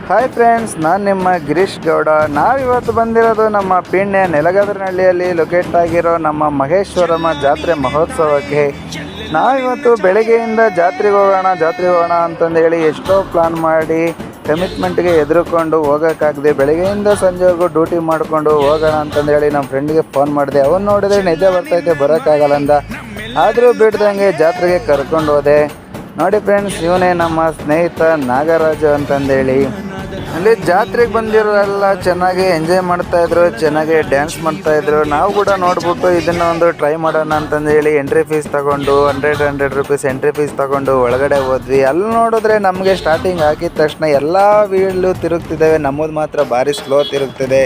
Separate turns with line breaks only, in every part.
Hi friends, ನಾನು ನಿಮ್ಮ ಗಿರೀಶ್ ಗೌಡ. ನಾವಿವತ್ತು ಬಂದಿರೋದು ನಮ್ಮ ಪೀಣ್ಯ ನೆಲಗದರನಹಳ್ಳಿಯಲ್ಲಿ ಲೊಕೇಟ್ ಆಗಿರೋ ನಮ್ಮ ಮಹೇಶ್ವರಮ್ಮ ಜಾತ್ರೆ ಮಹೋತ್ಸವಕ್ಕೆ. ನಾವಿವತ್ತು ಬೆಳಗ್ಗೆಯಿಂದ ಜಾತ್ರೆಗೆ ಹೋಗೋಣ ಅಂತಂದು ಹೇಳಿ ಎಷ್ಟೋ ಪ್ಲಾನ್ ಮಾಡಿ ಕಮಿಟ್ಮೆಂಟ್ಗೆ ಎದುರುಕೊಂಡು ಹೋಗೋಕ್ಕಾಗದೆ ಬೆಳಗ್ಗೆಯಿಂದ ಸಂಜೆವರೆಗೂ ಡ್ಯೂಟಿ ಮಾಡಿಕೊಂಡು ಹೋಗೋಣ ಅಂತಂದು ಹೇಳಿ ನಮ್ಮ ಫ್ರೆಂಡ್ಗೆ ಫೋನ್ ಮಾಡಿದೆ. ಅವನು ನೋಡಿದ್ರೆ ನಿದ್ದೆ ಬರ್ತೈತೆ, ಬರೋಕ್ಕಾಗಲ್ಲ ಅಂದ. ಆದರೂ ಬಿಡ್ದಂಗೆ ಜಾತ್ರೆಗೆ ಕರ್ಕೊಂಡು ಹೋದೆ. ನೋಡಿ ಫ್ರೆಂಡ್ಸ್, ಇವನೇ ನಮ್ಮ ಸ್ನೇಹಿತ ನಾಗರಾಜು ಅಂತಂದೇಳಿ. ಅಲ್ಲಿ ಜಾತ್ರೆಗೆ ಬಂದಿರೋರೆಲ್ಲ ಚೆನ್ನಾಗಿ ಎಂಜಾಯ್ ಮಾಡ್ತಾಯಿದ್ರು, ಚೆನ್ನಾಗಿ ಡ್ಯಾನ್ಸ್ ಮಾಡ್ತಾಯಿದ್ರು. ನಾವು ಕೂಡ ನೋಡ್ಬಿಟ್ಟು ಇದನ್ನು ಒಂದು ಟ್ರೈ ಮಾಡೋಣ ಅಂತಂದೇಳಿ ಎಂಟ್ರಿ ಫೀಸ್ ತಗೊಂಡು 100 ರೂಪೀಸ್ ಎಂಟ್ರಿ ಫೀಸ್ ತಗೊಂಡು ಒಳಗಡೆ ಹೋದ್ವಿ. ಅಲ್ಲಿ ನೋಡಿದ್ರೆ ನಮಗೆ ಸ್ಟಾರ್ಟಿಂಗ್ ಹಾಕಿದ ತಕ್ಷಣ ಎಲ್ಲ ವೀಲು ತಿರುಗ್ತಿದ್ದಾವೆ, ನಮ್ಮದು ಮಾತ್ರ ಭಾರಿ ಸ್ಲೋ ತಿರುಗ್ತಿದೆ.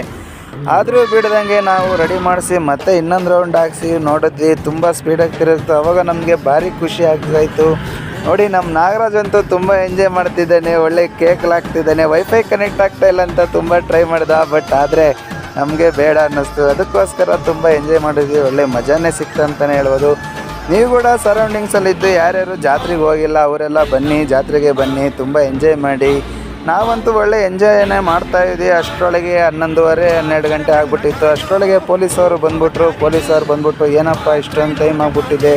ಆದರೂ ಬಿಡ್ದಂಗೆ ನಾವು ರೆಡಿ ಮಾಡಿಸಿ ಮತ್ತೆ ಇನ್ನೊಂದು ರೌಂಡ್ ಹಾಕ್ಸಿ ನೋಡಿದ್ವಿ, ತುಂಬ ಸ್ಪೀಡಾಗಿ ತಿರುಗ್ತು. ಅವಾಗ ನಮಗೆ ಭಾರಿ ಖುಷಿ ಆಗ್ತಾಯಿತ್ತು. ನೋಡಿ, ನಮ್ಮ ನಾಗರಾಜ್ ಅಂತೂ ತುಂಬ ಎಂಜಾಯ್ ಮಾಡ್ತಿದ್ದಾನೆ, ಒಳ್ಳೆ ಕೇಕ್ಲಾಗ್ತಿದ್ದಾನೆ. ವೈಫೈ ಕನೆಕ್ಟ್ ಆಗ್ತಾ ಇಲ್ಲ ಅಂತ ತುಂಬ ಟ್ರೈ ಮಾಡ್ದ, ಬಟ್ ಆದರೆ ನಮಗೆ ಬೇಡ ಅನ್ನಿಸ್ತು. ಅದಕ್ಕೋಸ್ಕರ ತುಂಬ ಎಂಜಾಯ್ ಮಾಡಿದ್ವಿ, ಒಳ್ಳೆ ಮಜಾನೇ ಸಿಕ್ತು ಅಂತಲೇ ಹೇಳ್ಬೋದು. ನೀವು ಕೂಡ ಸರೌಂಡಿಂಗ್ಸಲ್ಲಿದ್ದು ಯಾರ್ಯಾರು ಜಾತ್ರೆಗೆ ಹೋಗಿಲ್ಲ ಅವರೆಲ್ಲ ಬನ್ನಿ, ಜಾತ್ರೆಗೆ ಬನ್ನಿ, ತುಂಬ ಎಂಜಾಯ್ ಮಾಡಿ. ನಾವಂತೂ ಒಳ್ಳೆ ಎಂಜಾಯನ್ನೇ ಮಾಡ್ತಾಯಿದ್ವಿ. ಅಷ್ಟರೊಳಗೆ 11:30-12 ಗಂಟೆ ಆಗಿಬಿಟ್ಟಿತ್ತು. ಅಷ್ಟರೊಳಗೆ ಪೊಲೀಸವರು ಬಂದ್ಬಿಟ್ಟು ಏನಪ್ಪ ಇಷ್ಟೊಂದು ಟೈಮ್ ಆಗಿಬಿಟ್ಟಿದೆ,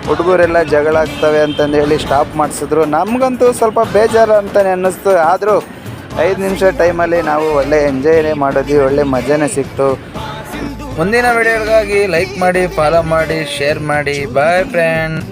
ಹುಡುಗರೆಲ್ಲ ಜಗಳ ಆಗ್ತವೆ ಅಂತಂದು ಹೇಳಿ ಸ್ಟಾಪ್ ಮಾಡಿಸಿದ್ರು. ನಮಗಂತೂ ಸ್ವಲ್ಪ ಬೇಜಾರು ಅಂತಲೇ ಅನ್ನಿಸ್ತು. ಆದರೂ 5 ನಿಮಿಷ ಟೈಮಲ್ಲಿ ನಾವು ಒಳ್ಳೆ ಎಂಜಾಯ್ನೇ ಮಾಡಿದ್ವಿ, ಒಳ್ಳೆ ಮಜಾನೇ ಸಿಕ್ತು. ಮುಂದಿನ ವಿಡಿಯೋಗಾಗಿ ಲೈಕ್ ಮಾಡಿ, ಫಾಲೋ ಮಾಡಿ, ಶೇರ್ ಮಾಡಿ. Boy friend.